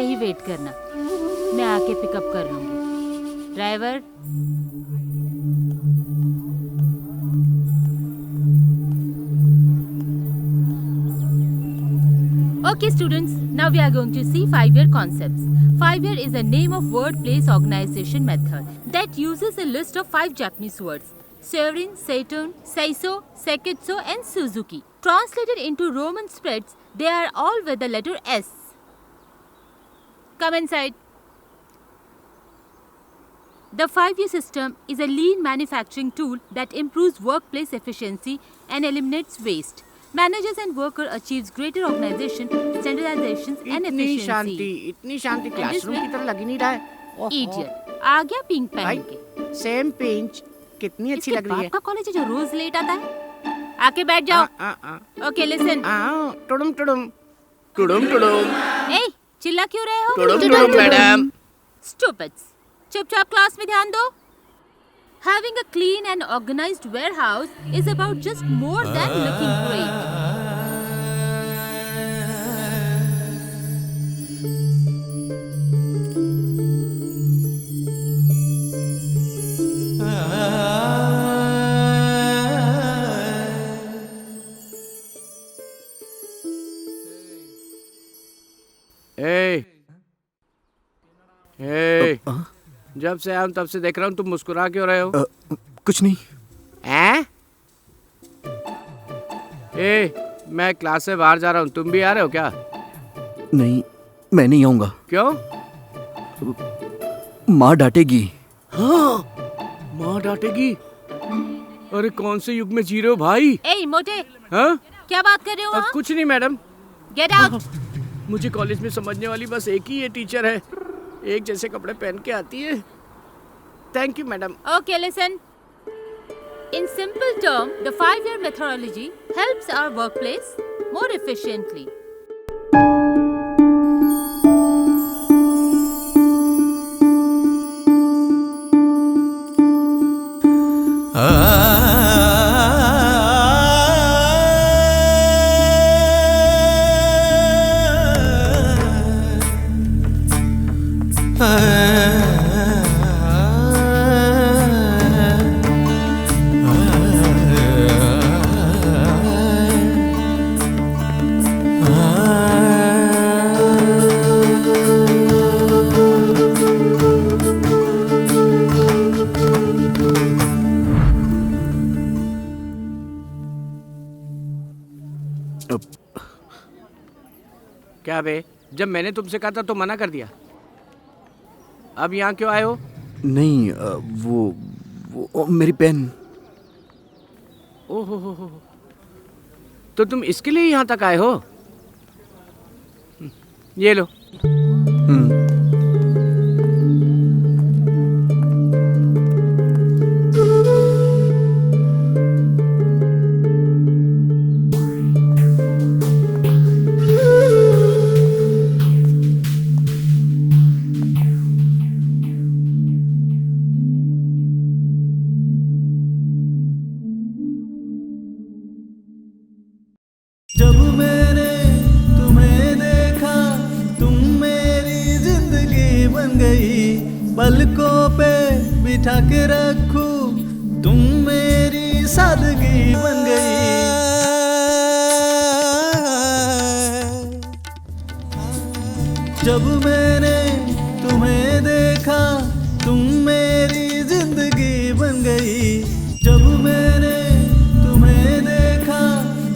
यही वेट करना, मैं आके पिकअप कर लूंगी। Driver, Okay students, now we are going to see 5-year concepts. 5-year is a name of word place organization method that uses a list of 5 Japanese words: Seirin, Saturn, Seiso, Sekitsu and Suzuki. Translated into Roman spreads, they are all with the letter S. Come inside. The 5-year system is a lean manufacturing tool that improves workplace efficiency and eliminates waste. Managers and worker achieves greater organization, standardization and efficiency. इतनी शांति classroom की तरह लग ही नहीं रहा है। Idiot, आ गया pink पहन के। सेम पिंच, कितनी अच्छी लग रही है। इसके बाप का कॉलेज है जो रोज लेट आता है। आके बैठ जाओ। Okay, listen. टुडुम टुडुम टुडुम टुडुम। ए, चिल्ला क्यों रहे हो? टुडुम टुडुम मैडम। Stupids. चुपचाप क्लास में ध्यान दो। Having a clean and organized warehouse is about just more than looking great. जब से आया हूं तब से देख रहा हूँ, तुम मुस्कुरा क्यों रहे हो? कुछ नहीं। मैं क्लास से बाहर जा रहा हूँ, तुम भी आ रहे हो क्या? नहीं, मैं नहीं आऊंगा। क्यों? माँ डांटेगी। हाँ, माँ डांटेगी? अरे कौन से युग में जी रहे हो भाई? ए मोटे, हाँ? क्या बात कर रहे हो? कुछ नहीं मैडम। Get out. मुझे कॉलेज में समझने वाली बस एक ही ये टीचर है, एक जैसे कपड़े पहन के आती है। Thank you madam. Okay, listen. In simple term, the 5-year methodology helps our workplace more efficiently. क्या बे, जब मैंने तुमसे कहा था तो मना कर दिया, अब यहाँ क्यों आए हो? नहीं, वो मेरी पेन। ओहो, तो तुम इसके लिए यहाँ तक आए हो? ये लो। जब मैंने तुम्हें देखा, तुम मेरी जिंदगी बन गई। पलकों पे बिठा के रखूं, तुम मेरी सादगी बन गई। जब मैंने तुम्हें देखा, तुम मेरी जिंदगी बन गई। जब मैंने तुम्हें देखा,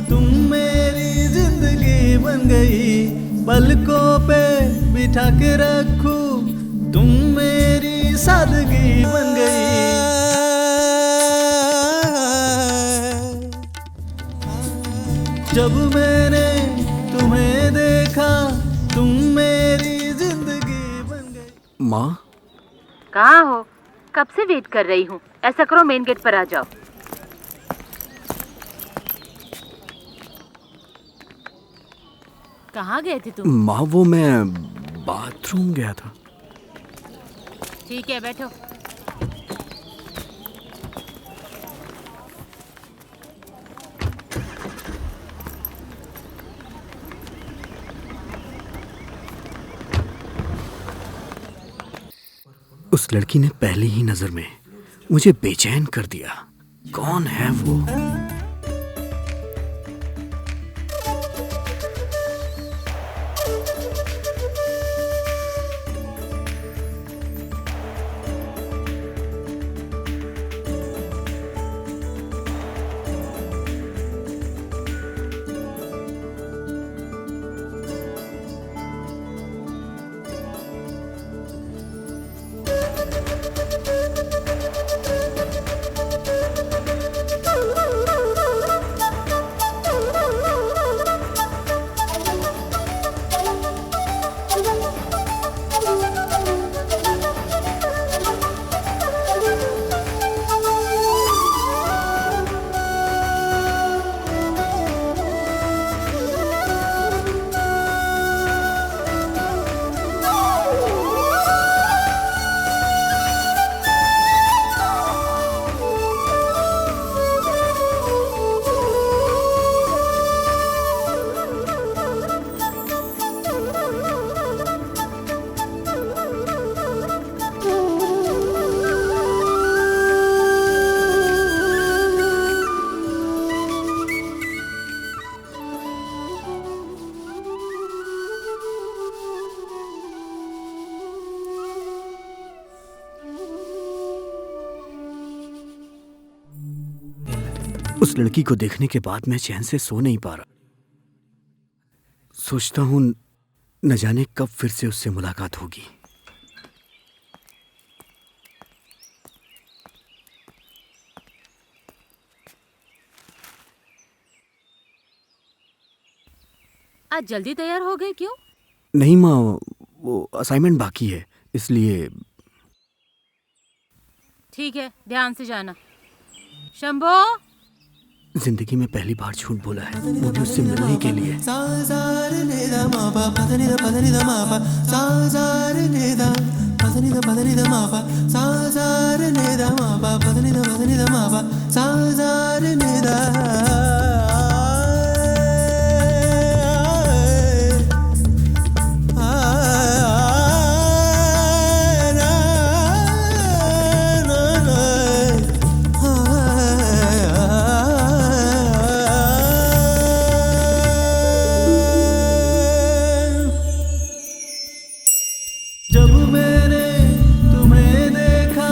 तुम मेरी जिंदगी बन गई। पलकों पे बिठा के रखूं, तुम मेरी सादगी बन गई। जब मैंने तुम्हें देखा, तुम मेरी जिंदगी बन गई। माँ, कहाँ हो? कब से वेट कर रही हूँ। ऐसा करो, मेन गेट पर आ जाओ। कहाँ गए थे तुम? माँ, वो मैं बाथरूम गया था। ठीक है, बैठो। उस लड़की ने पहली ही नजर में मुझे बेचैन कर दिया। कौन है वो? उस लड़की को देखने के बाद मैं चैन से सो नहीं पा रहा। सोचता हूं न जाने कब फिर से उससे मुलाकात होगी। आज जल्दी तैयार हो गए क्यों? नहीं माँ, वो असाइनमेंट बाकी है इसलिए। ठीक है, ध्यान से जाना। शंभो, जिंदगी में पहली बार झूठ बोला है, वो भी उससे मिलने के लिए। जब मैंने तुम्हें देखा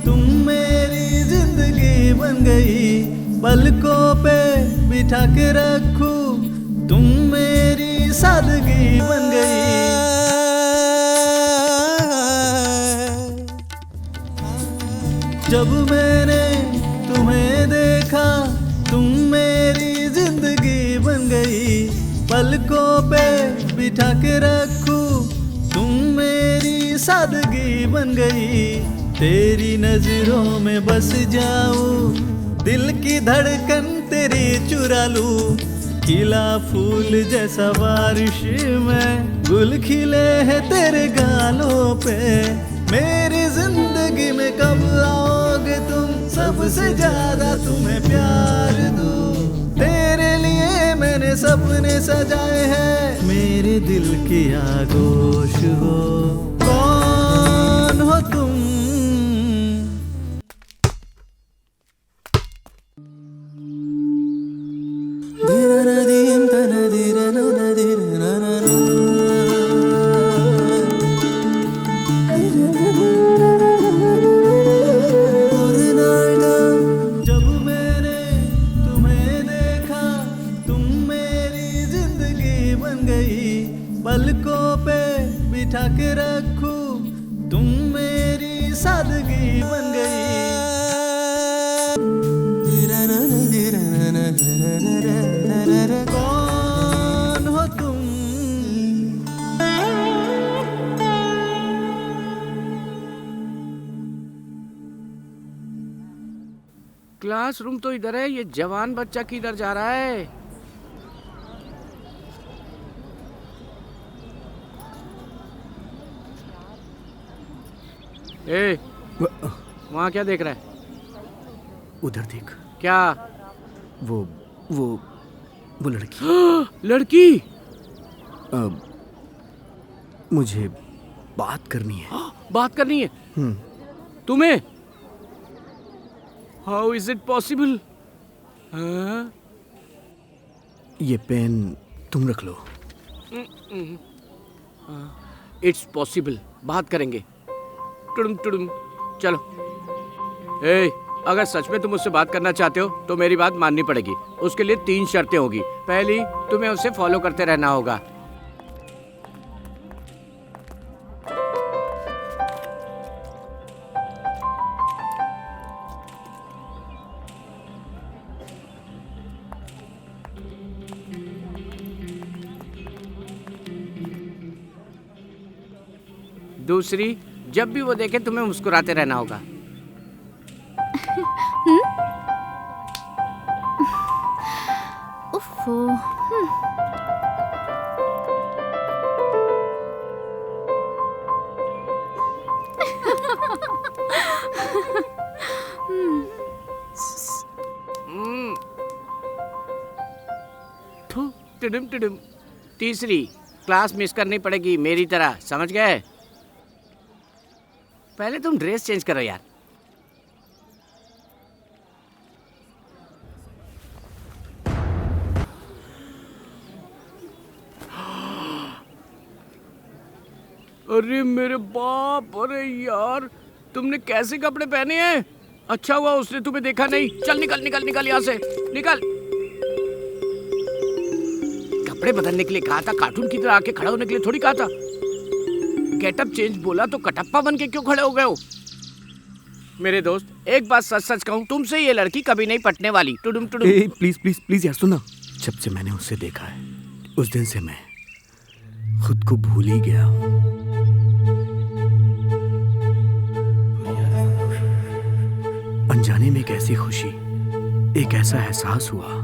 तुम मेरी जिंदगी बन गई, पलकों पे बिठा के रखूं तुम मेरी सादगी बन गई। जब मैंने तुम्हें देखा तुम मेरी जिंदगी बन गई, पलकों पे बिठा के रखूं तुम मेरी सादगी बन गई। तेरी नजरों में बस जाऊं, दिल की धड़कन तेरी चुरा लूं। खिला फूल जैसा बारिश में, गुल खिले हैं तेरे गालों पे। मेरी जिंदगी में कब आओगे तुम, सबसे ज्यादा तुम्हें प्यार दूं। तेरे लिए मैंने सपने सजाए हैं, मेरे दिल की आगोश हो। कौन हो तुम? जब मैंने तुम्हें देखा तुम मेरी जिंदगी बन गई, पलकों पे बिठा के रखूं तुम मेरी सादगी बन गई। कौन हो तुम? क्लासरूम तो इधर है, ये जवान बच्चा किधर जा रहा है? ए, वहाँ क्या देख रहा है? उधर देख। क्या? वो लड़की। लड़की? मुझे बात करनी है। बात करनी है? तुम्हें? How is it possible? ये पेन तुम रख लो। इट्स पॉसिबल, बात करेंगे। टुडुम टुडुम, चलो। ए, अगर सच में तुम उससे बात करना चाहते हो तो मेरी बात माननी पड़ेगी। उसके लिए 3 शर्तें होगी। पहली, तुम्हें उसे फॉलो करते रहना होगा। दूसरी, जब भी वो देखे तुम्हें मुस्कुराते रहना होगा। उफ़्फ़ो, थू, टिडिम टिडिम। तीसरी, क्लास मिस करनी पड़ेगी मेरी तरह, समझ गए? पहले तुम ड्रेस चेंज करो यार। अरे मेरे बाप, अरे यार, तुमने कैसे कपड़े पहने हैं? अच्छा हुआ उसने तुम्हें देखा नहीं। चल निकल निकल निकल यहाँ से, निकल। कपड़े बदलने के लिए कहा था, कार्टून की तरह आके खड़ा होने के लिए थोड़ी कहा था। गेटअप चेंज बोला तो कटप्पा बन के क्यों खड़े हो गए हो? मेरे दोस्त, एक बात सच सच कहूँ, तुमसे ये लड़की कभी नहीं पटने वाली। टुडुम टुडुम। ए, प्लीज प्लीज प्लीज यार सुनो। जब से मैंने उससे देखा है, उस दिन से मैं खुद को भूल ही गया हूँ। अनजाने में एक ऐसी खुशी, एक ऐसा एहसास हुआ।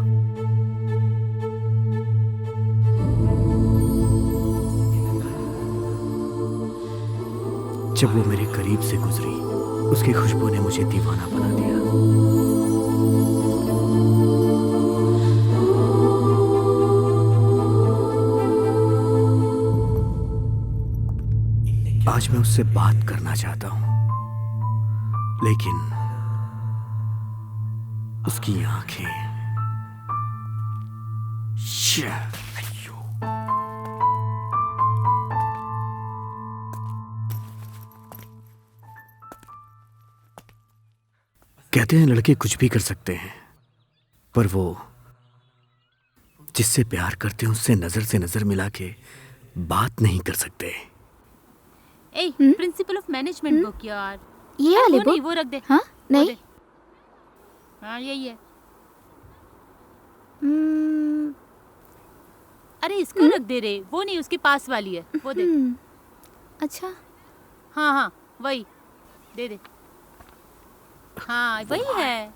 जब वो मेरे करीब से गुजरी, उसकी खुशबू ने मुझे दीवाना बना दिया। आज मैं उससे बात करना चाहता हूं, लेकिन उसकी आंखें कहते हैं लड़के कुछ भी कर सकते हैं, पर वो जिससे प्यार करते हैं उससे नजर से नजर मिला के बात नहीं कर सकते। ए, प्रिंसिपल ऑफ मैनेजमेंट बुक यार। ये वाले वो नहीं, बुक? वो रख दे। हाँ, वो नहीं। दे। हाँ, यही है। अरे इसको रख दे रे, वो नहीं, उसके पास वाली है, वो दे। अच्छा, हाँ हाँ, वही दे दे। हाँ, वही है।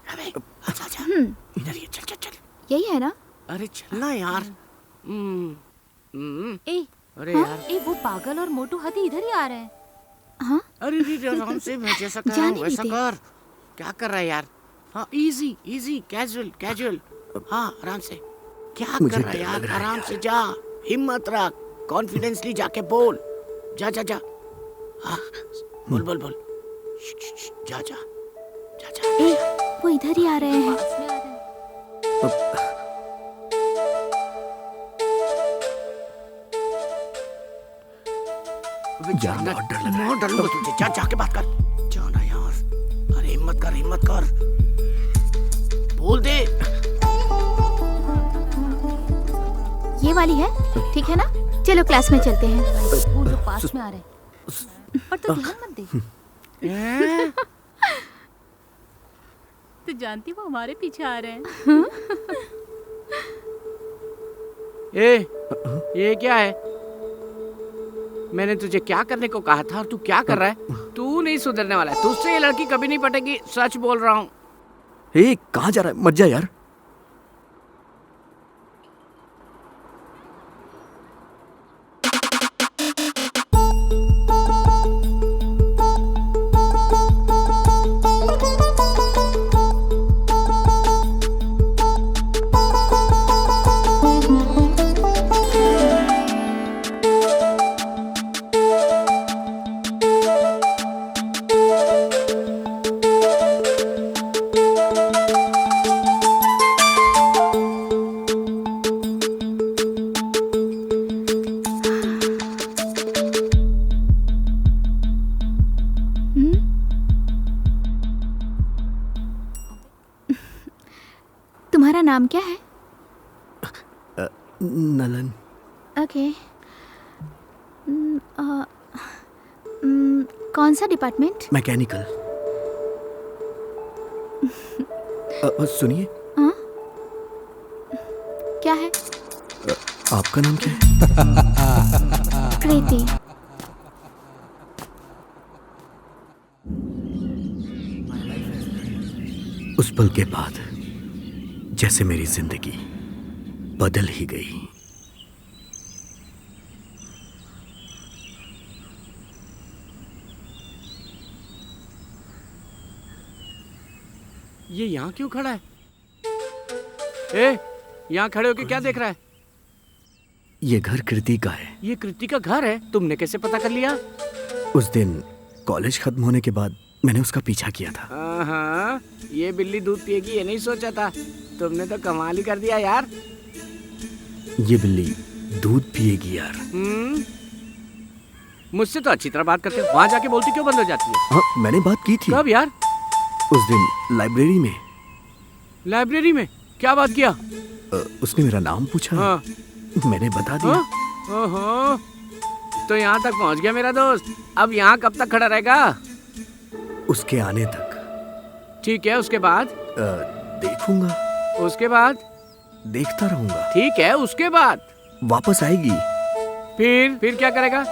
इधर ये, चल चल चल। यही है ना? अरे चलना यार। ए, अरे यार, ए, वो पागल और मोटू हाथी इधर ही आ रहे हैं। हाँ, अरे रे आराम से, मैं जैसा कर रहा हूँ वैसा कर। क्या कर रहा है यार? हाँ, इजी इजी, कैजुअल कैजुअल। हाँ, आराम से। क्या कर रहा है यार? आराम से जा, हिम्मत रख, कॉन्फिडेंसली जाके बोल। जा जा जा। हाँ, बोल बोल बोल। जा जा जा जा। ए, वो इधर ही आ रहे हैं। पास में आ रहे हैं। यार बहुत डर लग रहा है। बहुत डर लगा तुझे। जा जाके बात कर। जाना यार। अरे हिम्मत कर, हिम्मत कर। बोल दे। ये वाली है, ठीक है ना? चलो क्लास में चलते हैं। वो लोग पास में आ रहे हैं, पर तू ध्यान मत दे। तू जानती वो हमारे पीछे आ रहे हैं। ये क्या है? मैंने तुझे क्या करने को कहा था और तू क्या कर रहा है? तू नहीं सुधरने वाला है। तुझसे ये लड़की कभी नहीं पटेगी, सच बोल रहा हूँ। ए, कहाँ जा रहा है? मत जा यार। तुम्हारा नाम क्या है? नलन। ओके। कौन सा डिपार्टमेंट? मैकेनिकल। सुनिए। हाँ? क्या है? आपका नाम क्या है? कृति। उस पल के बाद जैसे मेरी जिंदगी बदल ही गई। ये यहाँ क्यों खड़ा है? ए, यहाँ खड़े होके क्या देख रहा है? ये घर कृति का है। ये कृति का घर है? तुमने कैसे पता कर लिया? उस दिन कॉलेज खत्म होने के बाद मैंने उसका पीछा किया था। हाँ, ये बिल्ली दूध पिएगी ये नहीं सोचा था। तुमने तो कमाल ही कर दिया यार। ये बिल्ली दूध पिएगी यार। मुझसे तो अच्छी तरह बात करते हो, वहाँ जाके बोलती क्यों बंद हो जाती है? हाँ, मैंने बात की थी। कब यार? उस दिन लाइब्रेरी में। लाइब्रेरी में क्या बात किया? उसने मेरा नाम पूछा। हाँ। मैंने बता दिया। ओहो, तो यहाँ तक पहुँच गया मेरा दोस्त। अब यहाँ कब तक खड़ा रहेगा? उसके आने तक। ठीक है, उसके बाद? देखूंगा। उसके बाद? देखता रहूंगा। ठीक है, उसके बाद? वापस आएगी। फिर क्या करेगा?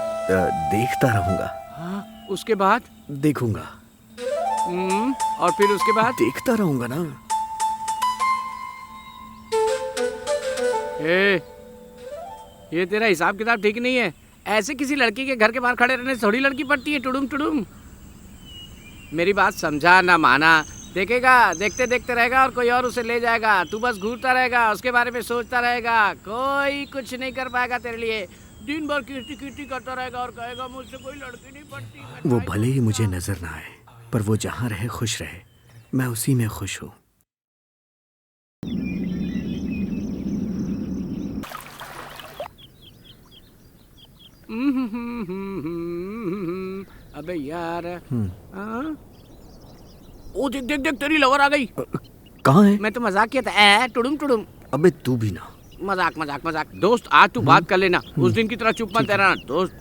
देखता रहूंगा। हाँ, उसके बाद? देखूंगा। और फिर उसके बाद? देखता रहूंगा ना। ये तेरा हिसाब किताब ठीक नहीं है। ऐसे किसी लड़की के घर के बाहर खड़े रहने से थोड़ी लड़की पड़ती है टुडुम टुडुम। मेरी बात समझा ना माना, देखेगा, देखते देखते रहेगा और कोई और उसे ले जाएगा। तू बस घूरता रहेगा, उसके बारे में सोचता रहेगा। कोई कुछ नहीं कर पाएगा तेरे लिए। दिन भर कीर्ति कीर्ति करता रहेगा और कहेगा मुझसे कोई लड़की नहीं पड़ती। वो भले ही मुझे नजर ना आए, पर वो जहाँ रहे खुश रहे। मैं उसी में खुश हूँ। अबे यार। ओ देख देख देख, तेरी लवर आ गई। कहाँ है? मैं तो मजाक किया था। टुडुम टुडुम। अबे तू भी ना। मजाक मजाक मजाक। दोस्त आज तू बात कर लेना, उस दिन की तरह चुप मत रहना दोस्त।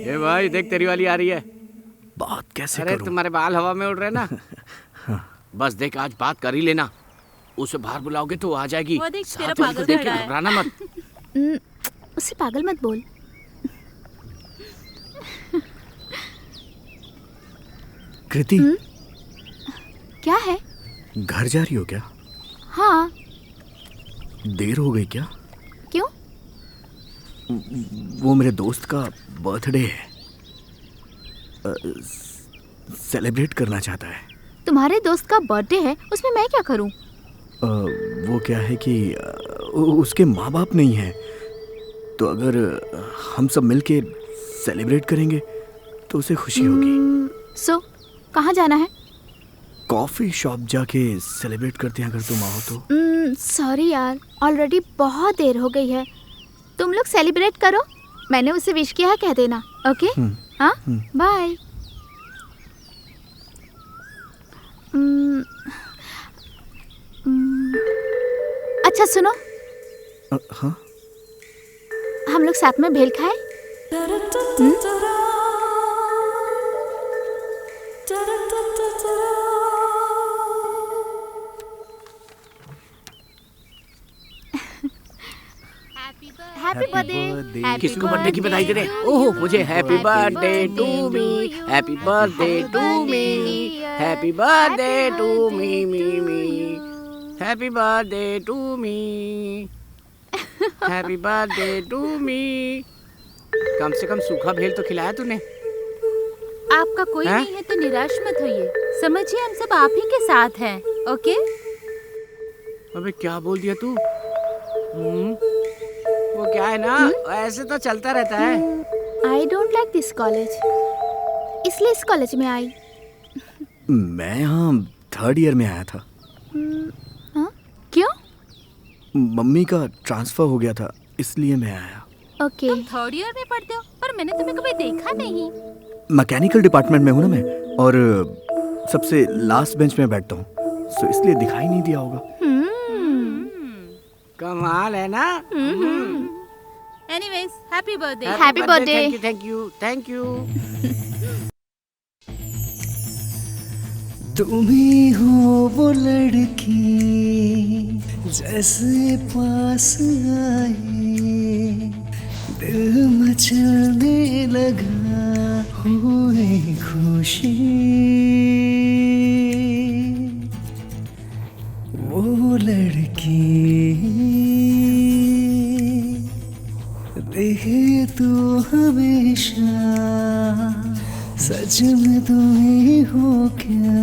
ए भाई देख, तेरी वाली आ रही है। बात कैसे अरे करूं? तुम्हारे बाल हवा में उड़ रहे ना। बस देख, आज बात कर ही लेना। उसे बाहर बुलाओगे तो वो आ जाएगी। वो देख, साथ तेरा वाली को पागल देख के खड़ा है। घबराना मत। उससे पागल मत बोल। कृति, क्या है? घर जा रही हो क्या? हाँ। देर हो गई क्या? क्यों? वो मेरे दोस्त का बर्थडे है, सेलिब्रेट करना चाहता है। तुम्हारे दोस्त का बर्थडे है, उसमें मैं क्या करूं? वो क्या है कि उसके माँ बाप नहीं हैं, तो अगर हम सब मिलके सेलिब्रेट करेंगे तो उसे खुशी होगी। सो कहाँ जाना है? कॉफी शॉप जाके सेलिब्रेट करते हैं अगर तुम आओ तो। सॉरी यार, ऑलरेडी बहुत देर हो गई है। तुम लोग सेलिब्रेट करो, मैंने उसे विश किया है कह देना। ओके? हाँ, बाय। अच्छा सुनो, हाँ? हम लोग साथ में भेल खाए? Happy birthday. किसको बर्थडे की बधाई दे रहे? ओह, मुझे happy birthday to me, happy birthday to me, happy birthday to me me me, happy birthday to me, happy birthday to me. कम से कम सूखा भेल तो खिलाया तूने। आपका कोई नहीं है तो निराश मत होइए। समझिए हम सब आप ही के साथ हैं। ओके? अबे क्या बोल दिया तू? वो क्या है ना, ऐसे तो चलता रहता है। I don't like this college. इसलिए इस कॉलेज में आई। मैं यहाँ 3rd ईयर में आया था। हाँ? क्यों? मम्मी का ट्रांसफ़र हो गया था, इसलिए मैं आया। ओके। तुम 3rd ईयर में पढ़ते हो, पर मैंने तुम्हें कभी देखा नहीं। मैकेनिकल डिपार्टमेंट में हूँ ना मैं, और सबसे लास्ट बेंच में बैठता हूँ, सो इसलिए दिखाई नहीं दिया होगा। कमाल है ना। Anyways, happy birthday. Happy birthday. Thank you thank you. तुम ही हो वो लड़की जैसे पास आए दिल मचलने लगा हुए खुशी। वो लड़की रहे तू हमेशा, सच में तुम ही हो क्या?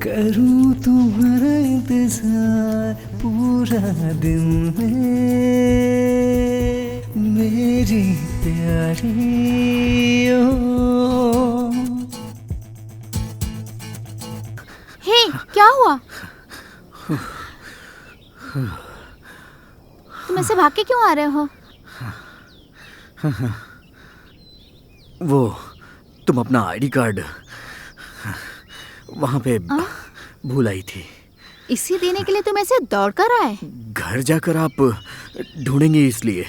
करूँ तुम्हारा इंतजार पूरा दिन में मेरी प्यारी ओ। हे, क्या हुआ? तुम ऐसे भाग के क्यों आ रहे हो? वो तुम अपना आईडी कार्ड वहाँ पे भूल आई थी। इसे देने के लिए तुम ऐसे दौड़ कर आए? घर जाकर आप ढूंढेंगे इसलिए।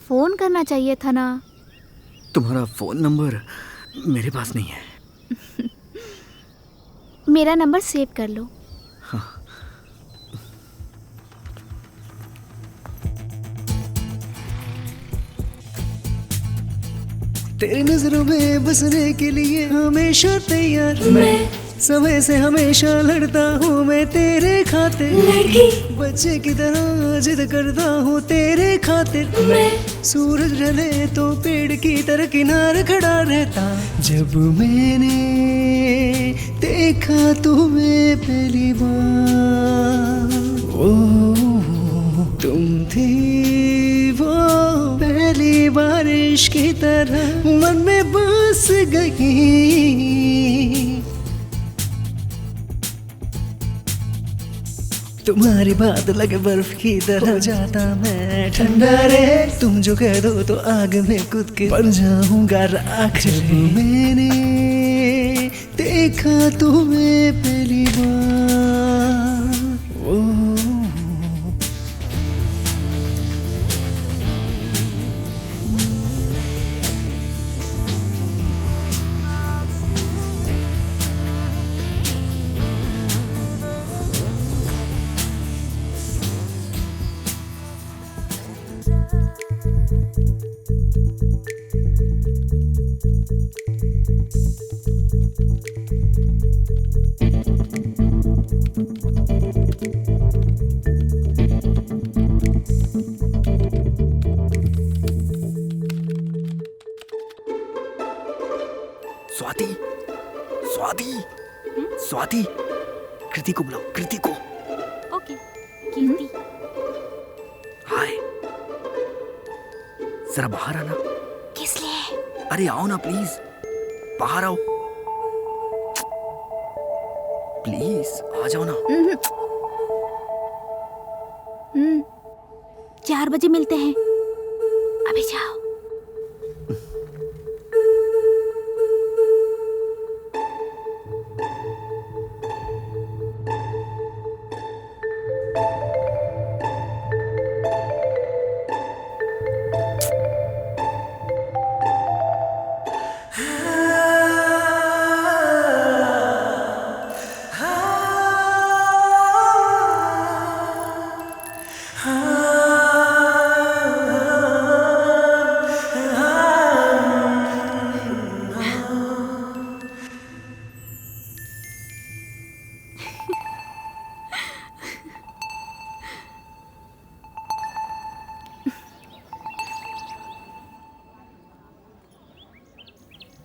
फोन करना चाहिए था ना। तुम्हारा फ़ोन नंबर मेरे पास नहीं है। मेरा नंबर सेव कर लो। तेरी नजरों में बसने के लिए हमेशा तैयार मैं, समय से हमेशा लड़ता हूँ मैं तेरे खातिर। बच्चे की तरह जिद करता हूँ तेरे खातिर मैं, सूरज ढले तो पेड़ की तरह किनारे खड़ा रहता। जब मैंने देखा तुम्हें पहली बार, ओ तुम थी वो पहली बारिश की तरह मन में बस गई। तुम्हारी बात लगे बर्फ की तरह हो जाता मैं ठंडा रे। तुम जो कह दो तो आग में कूद के बन जाऊंगा राख। जब मैंने देखा तुम्हें पहली बार, ओ स्वाति, स्वाति, स्वाति, कृति को बुलाओ, कृति को। ओके, कीर्ति। हाय, जरा बाहर आना। किस लिए? अरे आओ ना प्लीज, बाहर आओ प्लीज, आ जाओ ना। 4 बजे मिलते हैं, अभी जाओ।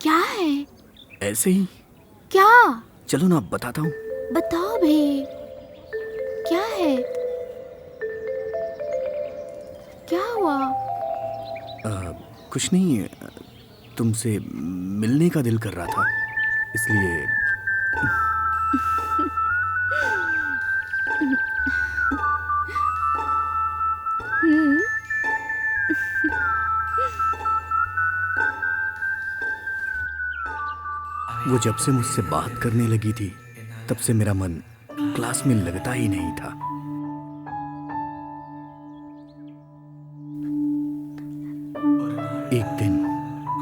क्या है? ऐसे ही। क्या? चलो ना, बताता हूँ। बताओ भी, क्या है? क्या हुआ? हुआ? कुछ नहीं, तुमसे मिलने का दिल कर रहा था, इसलिए। वो जब से मुझसे बात करने लगी थी, तब से मेरा मन क्लास में लगता ही नहीं था। एक दिन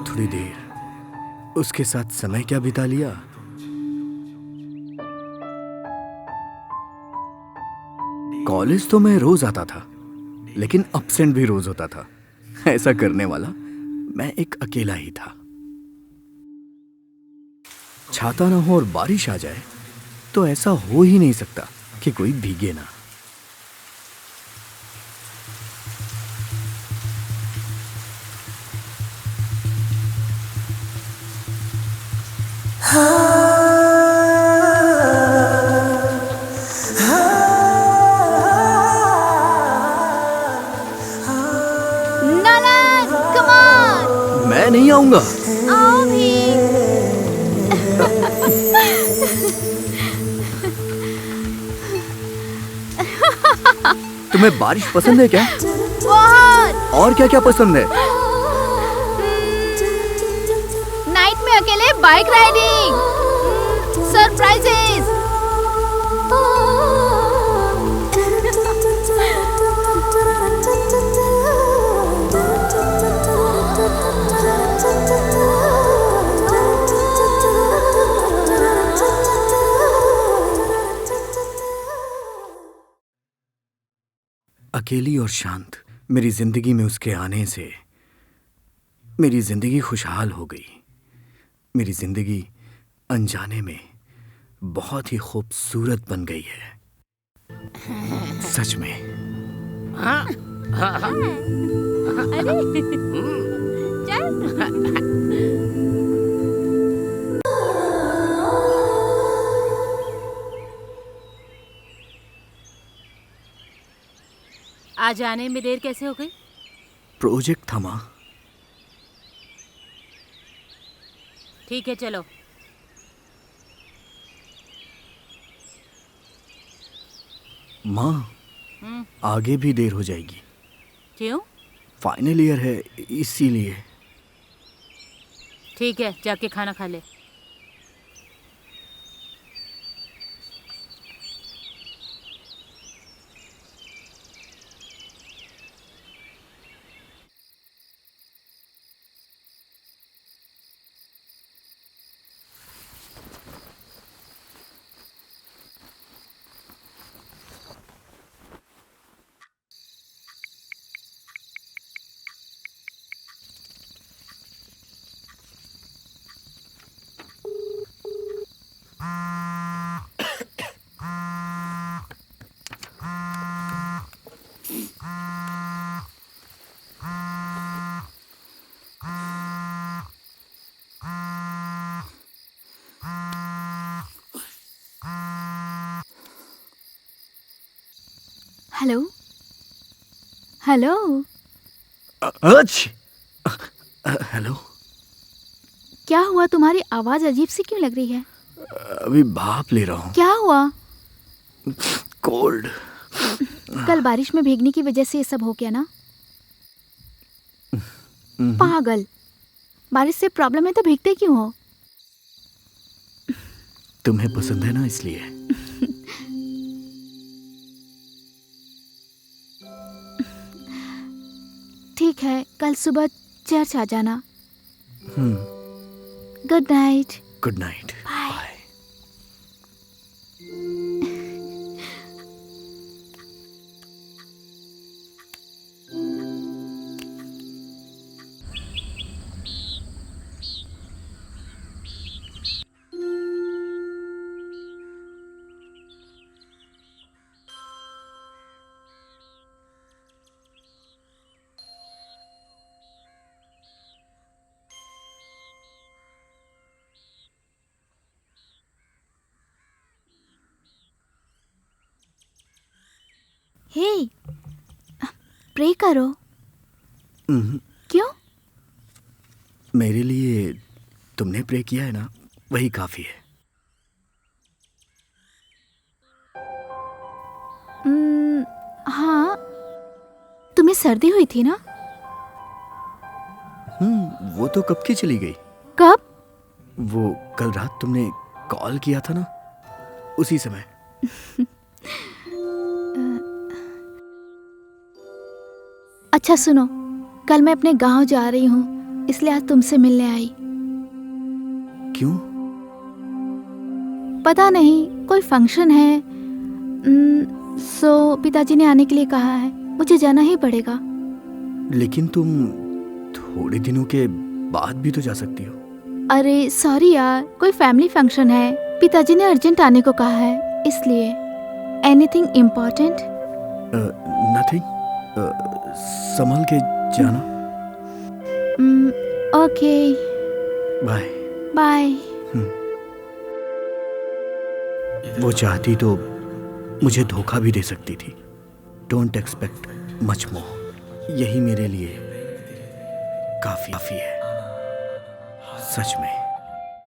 थोड़ी देर उसके साथ समय क्या बिता लिया। कॉलेज तो मैं रोज आता था, लेकिन अब्सेंट भी रोज होता था। ऐसा करने वाला मैं एक अकेला ही था। छाता ना हो और बारिश आ जाए तो ऐसा हो ही नहीं सकता कि कोई भीगे ना। नलन, come on! मैं नहीं आऊंगा। आओ भी। तुम्हें बारिश पसंद है क्या? बहुत। और क्या क्या पसंद है? नाइट में अकेले बाइक राइडिंग, सरप्राइजेस। अकेली और शांत मेरी जिंदगी में उसके आने से मेरी जिंदगी खुशहाल हो गई। मेरी जिंदगी अनजाने में बहुत ही खूबसूरत बन गई है। सच में। अरे चल। आज आने में देर कैसे हो गई? प्रोजेक्ट था माँ। ठीक है चलो। माँ, आगे भी देर हो जाएगी। क्यों? फाइनल ईयर है, इसीलिए। ठीक है, जाके खाना खा ले। Hello hello. हेलो। क्या हुआ? तुम्हारी आवाज अजीब सी क्यों लग रही है? अभी भाप ले रहा हूँ। क्या हुआ? कोल्ड। कल बारिश में भीगने की वजह से ये सब हो गया ना? पागल, बारिश से प्रॉब्लम है तो भीगते क्यों हो? तुम्हें पसंद है ना, इसलिए। ठीक है, कल सुबह चर्च आ जाना। Good night. Good night. Bye. Hey, pray करो। क्यों? मेरे लिए तुमने प्रे किया है ना, वही काफी है। हाँ, तुम्हें सर्दी हुई थी ना? वो तो कब की चली गई। कब? वो कल रात तुमने कॉल किया था ना, उसी समय। अच्छा सुनो, कल मैं अपने गांव जा रही हूँ, इसलिए आज तुमसे मिलने आई। क्यों? पता नहीं, कोई फंक्शन है। सो पिताजी ने आने के लिए कहा है, मुझे जाना ही पड़ेगा। लेकिन तुम थोड़े दिनों के बाद भी तो जा सकती हो। अरे सॉरी यार, कोई फैमिली फंक्शन है, पिताजी ने अर्जेंट आने को कहा है, इसलिए। Anything important? नथिंग। संभल के जाना। Okay, bye. बाय। वो चाहती तो मुझे धोखा भी दे सकती थी। Don't expect much more. यही मेरे लिए काफी है, सच में।